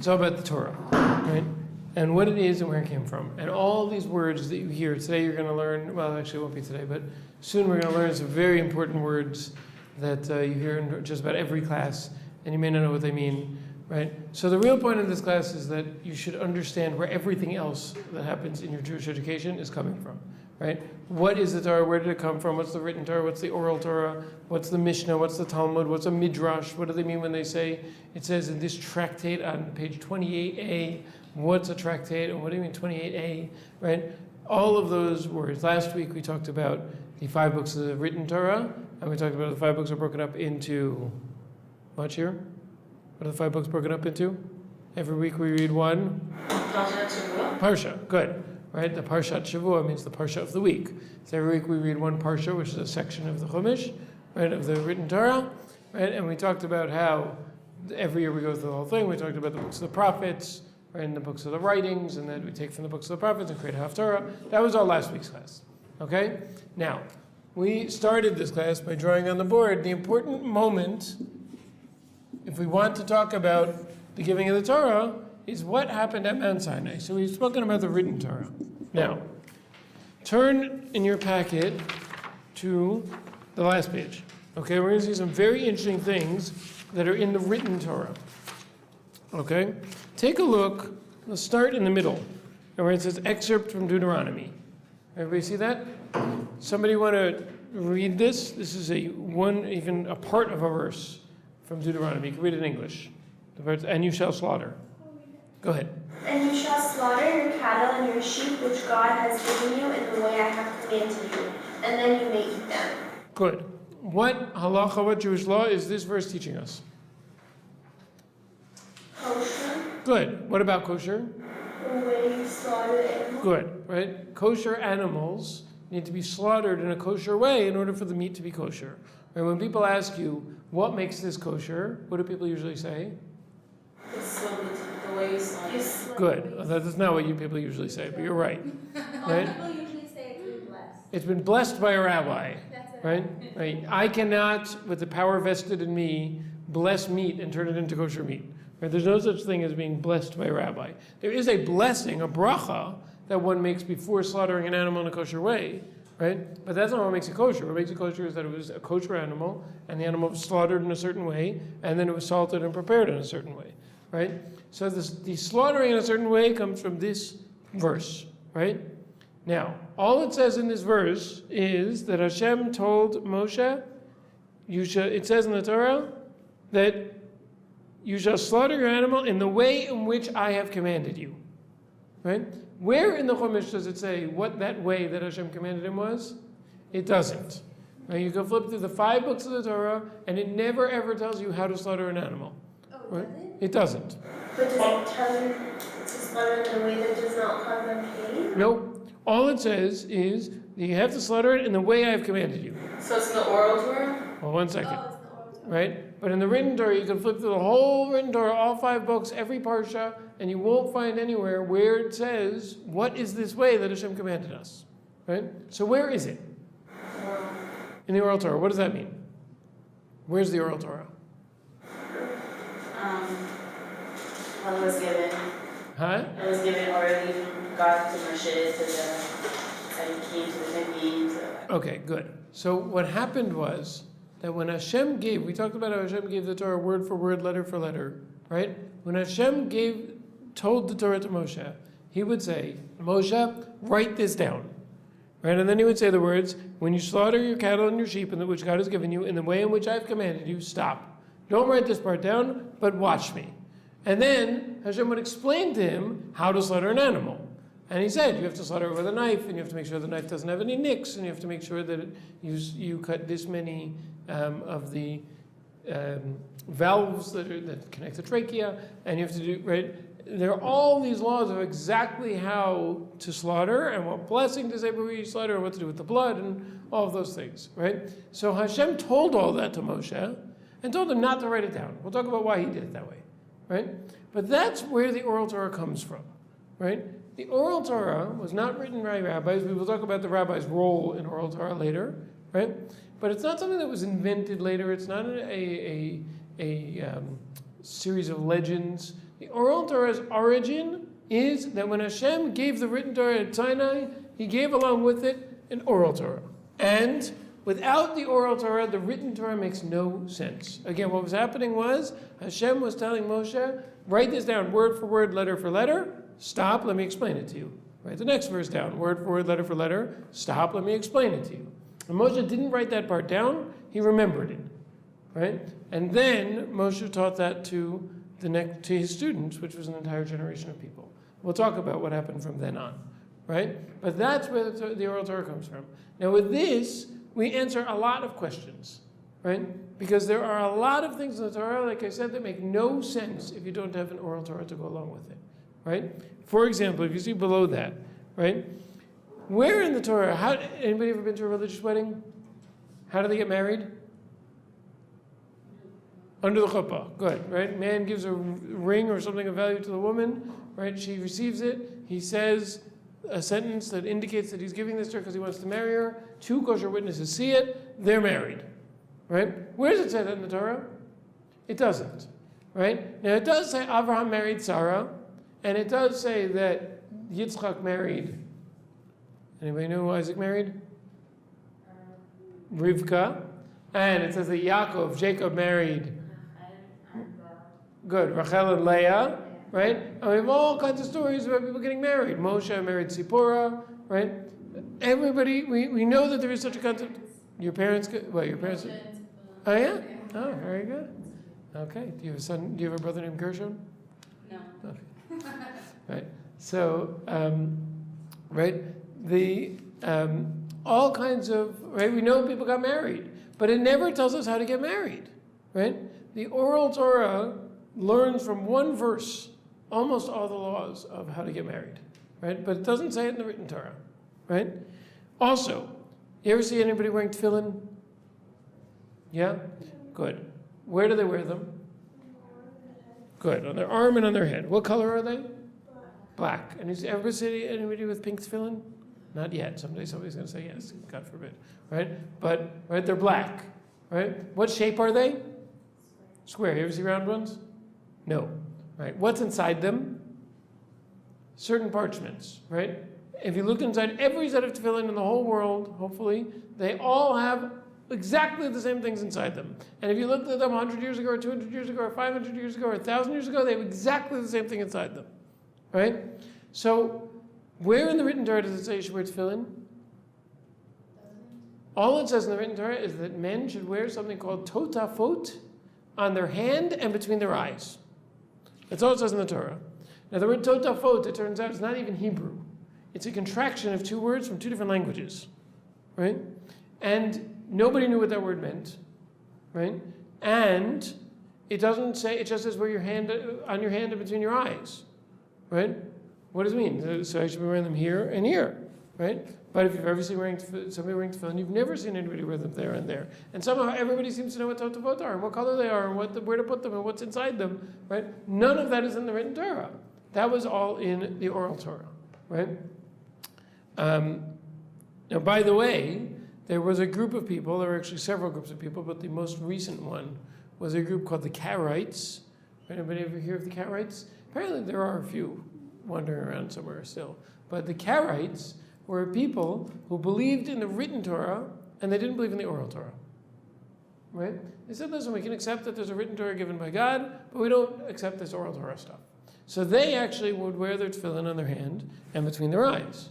It's all about the Torah, right? And what it is and where it came from. And all these words that you hear, today you're going to learn, well, actually it won't be today, but soon we're going to learn some very important words that you hear in just about every class, and you may not know what they mean, right? So the real point of this class is that you should understand where everything else that happens in your Jewish education is coming from, right? What is the Torah? Where did it come from? What's the written Torah? What's the oral Torah? What's the Mishnah? What's the Talmud? What's a Midrash? What do they mean when they say, it says in this tractate on page 28a, what's a tractate? And what do you mean 28a, right? All of those words. Last week we talked about the 5 books of the written Torah, and we talked about the 5 books are broken up into, much here? What are the 5 books broken up into? Every week we read one. Parsha, good. Right? The Parshat Shavua means the Parsha of the week. So every week we read one Parsha, which is a section of the Chumash, right, of the written Torah, right? And we talked about how every year we go through the whole thing. We talked about the books of the prophets, right, and the books of the writings, and then we take from the books of the prophets and create a Haftarah. That was all last week's class. Okay? Now, we started this class by drawing on the board the important moment, if we want to talk about the giving of the Torah, is what happened at Mount Sinai. So we've spoken about the written Torah. Now, turn in your packet to the last page. Okay, we're going to see some very interesting things that are in the written Torah. Okay? Take a look. Let's start in the middle, where it says excerpt from Deuteronomy. Everybody see that? Somebody want to read this? This is even a part of a verse from Deuteronomy. You can read it in English. The verse, and you shall slaughter. Go ahead. And you shall slaughter your cattle and your sheep, which God has given you in the way I have commanded you, and then you may eat them. Good. What halacha, what Jewish law is this verse teaching us? Kosher. Good. What about kosher? The way you slaughter the animal. Good, right? Kosher animals need to be slaughtered in a kosher way in order for the meat to be kosher. Right? When people ask you, what makes this kosher, what do people usually say? It's the way you slaughter. Good. That's not what you people usually say, but you're right. Right? People usually say it's been blessed. It's been blessed by a rabbi. That's it. Right? Right? I cannot, with the power vested in me, bless meat and turn it into kosher meat. Right? There's no such thing as being blessed by a rabbi. There is a blessing, a bracha, that one makes before slaughtering an animal in a kosher way, right? But that's not what makes it kosher. What makes it kosher is that it was a kosher animal, and the animal was slaughtered in a certain way, and then it was salted and prepared in a certain way, right? So the slaughtering in a certain way comes from this verse, right? Now, all it says in this verse is that Hashem told Moshe, it says in the Torah that you shall slaughter your animal in the way in which I have commanded you, right? Where in the Chumash does it say what that way that Hashem commanded him was? It doesn't. Right? You can flip through the 5 books of the Torah, and it never ever tells you how to slaughter an animal. Oh, Right? does it? It doesn't. But does it tell you to slaughter in a way that does not cause them pain? Nope. All it says is that you have to slaughter it in the way I have commanded you. So it's in the oral Torah? Well, 1 second. Oh, it's the oral Torah. Right? But in the written Torah, you can flip through the whole written Torah, all 5 books, every parsha, and you won't find anywhere where it says, what is this way that Hashem commanded us? Right? So where is it? In the oral Torah. What does that mean? Where's the oral Torah? Well, it was given. Huh? It was given already from God to Moshe, to the Tzaddikim, to the Nevi'im. Okay, good. So what happened was that when Hashem gave, we talked about how Hashem gave the Torah word for word, letter for letter, right? When Hashem told the Torah to Moshe, he would say, Moshe, write this down. Right? And then he would say the words, when you slaughter your cattle and your sheep, in which God has given you, in the way in which I've commanded you, stop. Don't write this part down, but watch me. And then Hashem would explain to him how to slaughter an animal. And he said, you have to slaughter it with a knife, and you have to make sure the knife doesn't have any nicks, and you have to make sure that you cut this many of the valves that connect the trachea, and you have to do, right? There are all these laws of exactly how to slaughter, and what blessing to say before you slaughter, and what to do with the blood, and all of those things, right? So Hashem told all that to Moshe, and told him not to write it down. We'll talk about why he did it that way, right? But that's where the oral Torah comes from, right? The oral Torah was not written by rabbis. We will talk about the rabbi's role in oral Torah later, right? But it's not something that was invented later. It's not a series of legends The oral Torah's origin is that when Hashem gave the written Torah at Sinai, he gave along with it an oral Torah. And without the oral Torah, the written Torah makes no sense. Again, what was happening was Hashem was telling Moshe, write this down word for word, letter for letter. Stop, let me explain it to you. Write the next verse down, word for word, letter for letter. Stop, let me explain it to you. And Moshe didn't write that part down, he remembered it. Right? And then Moshe taught that to his students, which was an entire generation of people. We'll talk about what happened from then on. Right? But that's where the oral Torah comes from. Now with this, we answer a lot of questions. Right? Because there are a lot of things in the Torah, like I said, that make no sense if you don't have an oral Torah to go along with it. Right? For example, if you see below that, right? Where in the Torah, anybody ever been to a religious wedding? How do they get married? Under the chuppah. Good, right? Man gives a ring or something of value to the woman, right? She receives it. He says a sentence that indicates that he's giving this to her because he wants to marry her. 2 kosher witnesses see it. They're married, right? Where does it say that in the Torah? It doesn't, right? Now it does say Abraham married Sarah, and it does say that Yitzchak married. Anybody know who Isaac married? Rivka. And it says that Yaakov, Jacob married. Good, Rachel and Leah, right? And we have all kinds of stories about people getting married. Moshe married Zipporah, right? Everybody, we know that there is such a concept. Your parents, your parents? Oh yeah? Oh, very good. Okay. Do you have a son? Do you have a brother named Gershon? No. Okay. Right. So, right, all kinds of, right, we know people got married, but it never tells us how to get married, right? The oral Torah learns from one verse almost all the laws of how to get married, right? But it doesn't say it in the written Torah, right? Also, you ever see anybody wearing tefillin? Yeah? Good. Where do they wear them? Good. On their arm and on their head. What color are they? Black. And is ever see anybody with pink tefillin? Not yet. Someday somebody's going to say yes. God forbid. Right? But, right, they're black. Right? What shape are they? Square. You ever see round ones? No. Right? What's inside them? Certain parchments. Right? If you look inside every set of tefillin in the whole world, hopefully, they all have exactly the same things inside them. And if you looked at them 100 years ago, or 200 years ago, or 500 years ago, or 1,000 years ago, they have exactly the same thing inside them. Right? So, where in the written Torah does it say you should wear tefillin? All it says in the written Torah is that men should wear something called totafot on their hand and between their eyes. That's all it says in the Torah. Now the word totafot, it turns out, is not even Hebrew. It's a contraction of 2 words from 2 different languages. Right? And nobody knew what that word meant. Right? And it doesn't say, it just says wear your hand on your hand and between your eyes. Right? What does it mean? So I should be wearing them here and here, right? But if you've ever seen somebody wearing tefillin, you've never seen anybody wear them there and there. And somehow everybody seems to know what totafot are and what color they are and where to put them and what's inside them, right? None of that is in the written Torah. That was all in the oral Torah, right? Now, by the way, there was a group of people, there were actually several groups of people, but the most recent one was a group called the Karaites. Anybody ever hear of the Karaites? Apparently there are a few wandering around somewhere still. But the Karaites were people who believed in the written Torah and they didn't believe in the oral Torah. Right? They said, listen, we can accept that there's a written Torah given by God, but we don't accept this oral Torah stuff. So they actually would wear their tefillin on their hand and between their eyes.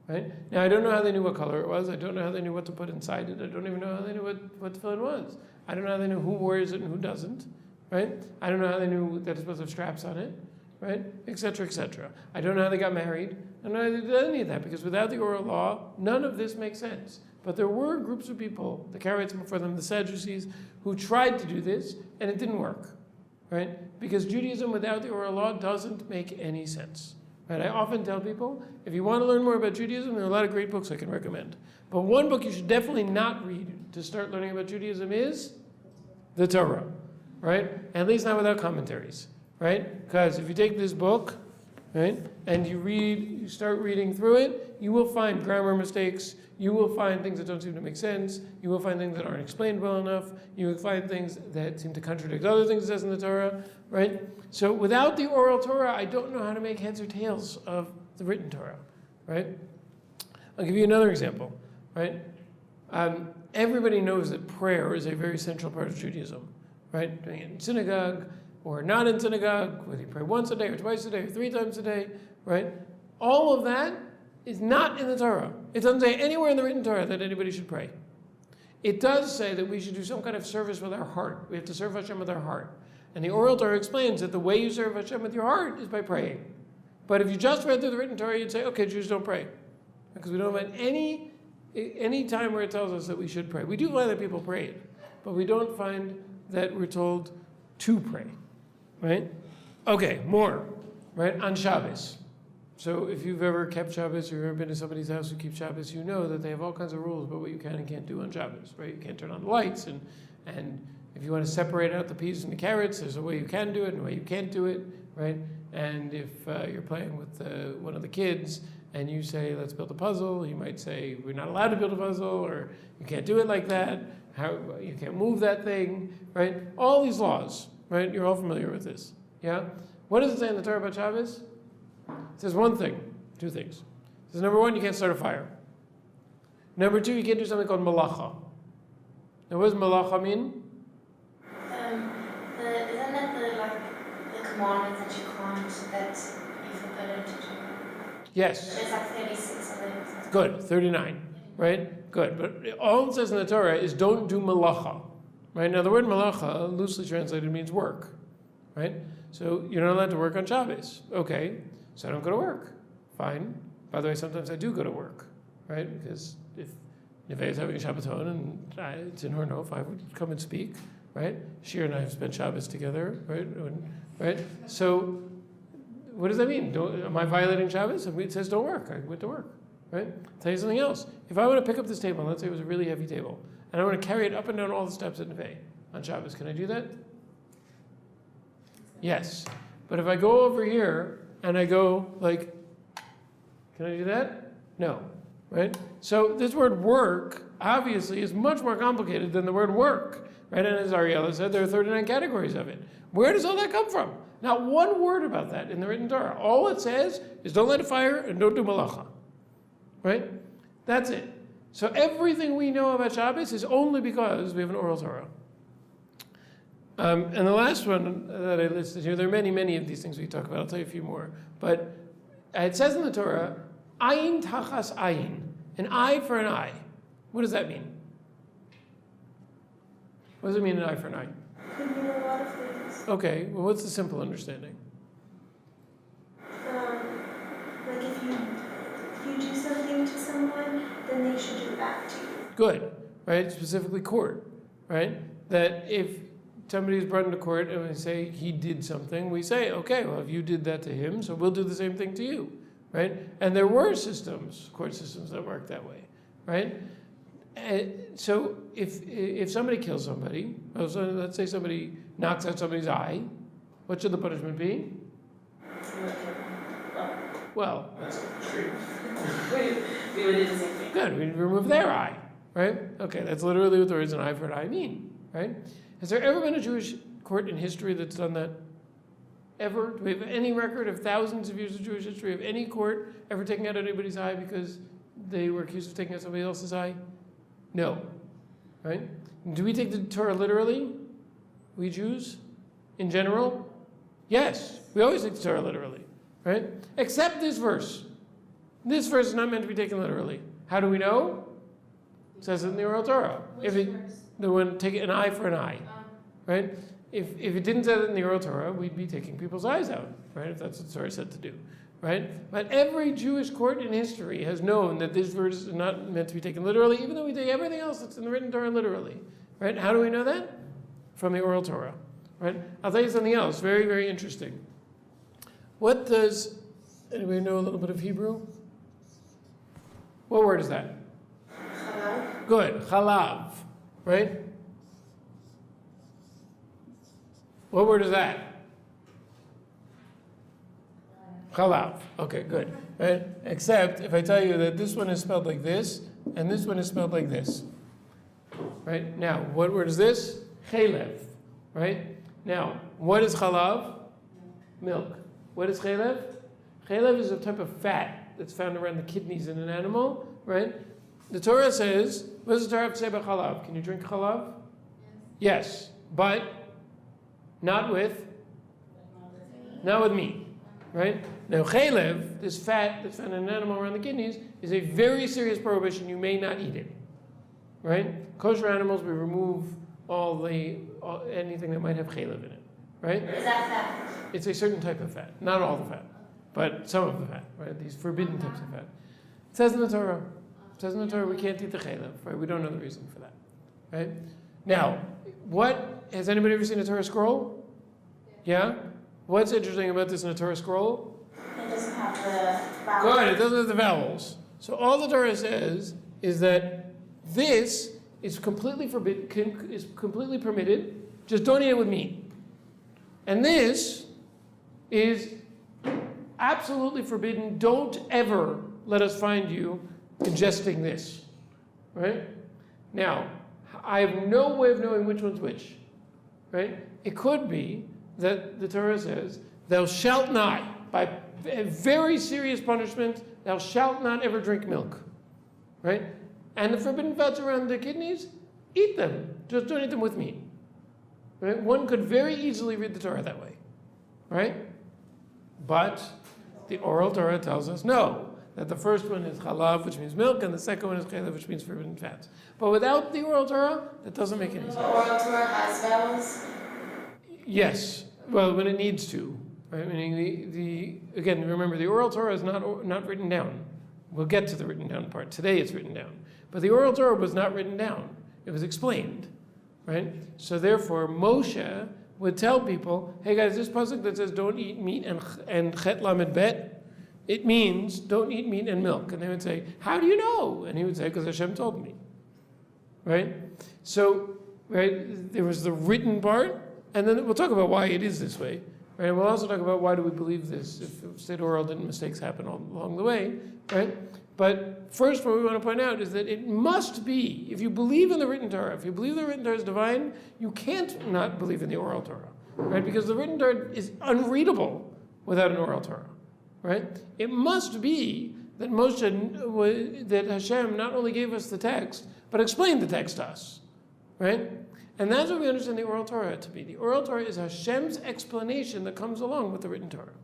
Right? Now, I don't know how they knew what color it was. I don't know how they knew what to put inside it. I don't even know how they knew what tefillin was. I don't know how they knew who wears it and who doesn't. Right? I don't know how they knew that it's supposed to have straps on it. Right? Etc., etc. I don't know how they got married. I don't know how they did any of that, because without the oral law, none of this makes sense. But there were groups of people, the Karaites before them, the Sadducees, who tried to do this, and it didn't work. Right? Because Judaism without the oral law doesn't make any sense. Right? I often tell people, if you want to learn more about Judaism, there are a lot of great books I can recommend. But one book you should definitely not read to start learning about Judaism is the Torah. Right? At least not without commentaries. Right? Because if you take this book, right? And you start reading through it, you will find grammar mistakes, you will find things that don't seem to make sense, you will find things that aren't explained well enough, you will find things that seem to contradict other things it says in the Torah, right? So without the oral Torah, I don't know how to make heads or tails of the written Torah, right? I'll give you another example, right? Everybody knows that prayer is a very central part of Judaism, right? Doing it in synagogue or not in synagogue, whether you pray once a day or twice a day or 3 times a day, right? All of that is not in the Torah. It doesn't say anywhere in the written Torah that anybody should pray. It does say that we should do some kind of service with our heart. We have to serve Hashem with our heart. And the oral Torah explains that the way you serve Hashem with your heart is by praying. But if you just read through the written Torah, you'd say, okay, Jews don't pray. Because we don't have any time where it tells us that we should pray. We do find that people pray, but we don't find that we're told to pray, right? Okay, more, right? On Shabbos. So if you've ever kept Shabbos or you've ever been to somebody's house who keeps Shabbos, you know that they have all kinds of rules about what you can and can't do on Shabbos, right? You can't turn on the lights, and if you want to separate out the peas and the carrots, there's a way you can do it and a way you can't do it, right? And if you're playing with one of the kids and you say, let's build a puzzle, you might say, we're not allowed to build a puzzle, or you can't do it like that, you can't move that thing, right? All these laws, right? You're all familiar with this, yeah? What does it say in the Torah about Shabbos? It says one thing, 2 things. It says, number 1, you can't start a fire. Number 2, you can't do something called malacha. Now, what does malacha mean? Isn't that the commandments that you can't, that you're forbidden to do? Yes. It's like 36 of them. Good, 39, right? Good, but all it says in the Torah is don't do malacha, right? Now, the word malacha, loosely translated, means work, right? So you're not allowed to work on Shabbos. Okay, so I don't go to work. Fine. By the way, sometimes I do go to work, right? Because if Neve is having a Shabbaton and it's in her note, I would come and speak, right? Shir and I have spent Shabbos together, right? Right? So what does that mean? Am I violating Shabbos? It says don't work. I went to work, right? I'll tell you something else. If I want to pick up this table, and let's say it was a really heavy table, and I want to carry it up and down all the steps at Neve on Shabbos, can I do that? Yes. But if I go over here and I go like, can I do that? No, right? So this word work obviously is much more complicated than the word work, right? And as Ariella said, there are 39 categories of it. Where does all that come from? Not one word about that in the written Torah. All it says is don't light a fire and don't do malacha, right? That's it. So everything we know about Shabbos is only because we have an oral Torah. And the last one that I listed here, there are many, many of these things we talk about. I'll tell you a few more. But it says in the Torah, ayin tachas ayin, an eye for an eye. What does that mean? What does it mean, an eye for an eye? Could mean a lot of things. Okay, well, what's the simple understanding? Like if you do something to someone, then they should do it back to you. Good, right? Specifically court, right? That if somebody's brought into court and we say he did something, we say, okay, well, if you did that to him, so we'll do the same thing to you, right? And there were systems, court systems that worked that way, right? So if somebody kills somebody, so let's say somebody knocks out somebody's eye, what should the punishment be? Well, that's true. We would do the same thing. Good, we remove their eye, right? Okay, that's literally what the words an eye for an eye mean, right? Has there ever been a Jewish court in history that's done that? Ever? Do we have any record of thousands of years of Jewish history of any court ever taking out anybody's eye because they were accused of taking out somebody else's eye? No, right? Do we take the Torah literally? We Jews, in general? Yes, we always take the Torah literally, right? Except this verse. This verse is not meant to be taken literally. How do we know? It says it in the oral Torah. The one, take an eye for an eye, right? If it didn't say that in the oral Torah, we'd be taking people's eyes out, right? If that's what the Torah said to do, right? But every Jewish court in history has known that this verse is not meant to be taken literally, even though we take everything else that's in the written Torah literally, right? How do we know that? From the oral Torah, right? I'll tell you something else, very, very interesting. What does, anybody know a little bit of Hebrew? What word is that? Chalav. Good, chalav. Right? What word is that? Chalav. Okay, good. Right? Except if I tell you that this one is spelled like this, and this one is spelled like this. Right? Now, what word is this? Chelev. Right? Now, what is chalav? Milk. What is chelev? Chelev is a type of fat that's found around the kidneys in an animal, right? The Torah says, what does the Torah have to say about chalav? Can you drink chalav? Yes, but not with meat, right? Now, chelev, this fat that's found in an animal around the kidneys, is a very serious prohibition. You may not eat it, right? Kosher animals, we remove anything that might have chelev in it, right? Is that fat? It's a certain type of fat, not all the fat, but some of the fat, right? These forbidden types of fat. It says in the Torah. It says in the Torah we can't eat the chelev, right? We don't know the reason for that, right? Now, has anybody ever seen a Torah scroll? Yeah? What's interesting about this in a Torah scroll? It doesn't have the vowels. Good, it doesn't have the vowels. So all the Torah says is that this is completely forbidden, is completely permitted, just don't eat it with meat. And this is absolutely forbidden. Don't ever let us find you ingesting this, right? Now, I have no way of knowing which one's which, right? It could be that the Torah says, thou shalt not, by a very serious punishment, thou shalt not ever drink milk, right? And the forbidden fats around the kidneys, eat them. Just don't eat them with meat, right? One could very easily read the Torah that way, right? But the oral Torah tells us no, that the first one is chalav, which means milk, and the second one is chelev, which means forbidden fats. But without the oral Torah, that doesn't make any sense. The oral Torah has vowels. Yes, well, when it needs to, right? Meaning again, remember, the oral Torah is not written down. We'll get to the written down part. Today it's written down. But the oral Torah was not written down. It was explained, right? So therefore, Moshe would tell people, hey guys, this pasuk that says don't eat meat and chet lamed bet, it means don't eat meat and milk. And they would say, how do you know? And he would say, because Hashem told me, right? So, right, there was the written part, and then we'll talk about why it is this way, right? And we'll also talk about why do we believe this, if state oral didn't mistakes happen all along the way, right? But first, what we want to point out is that it must be, if you believe in the written Torah, if you believe the written Torah is divine, you can't not believe in the oral Torah, right? Because the written Torah is unreadable without an oral Torah, right? It must be that that Hashem not only gave us the text, but explained the text to us, right? And that's what we understand the oral Torah to be. The oral Torah is Hashem's explanation that comes along with the written Torah.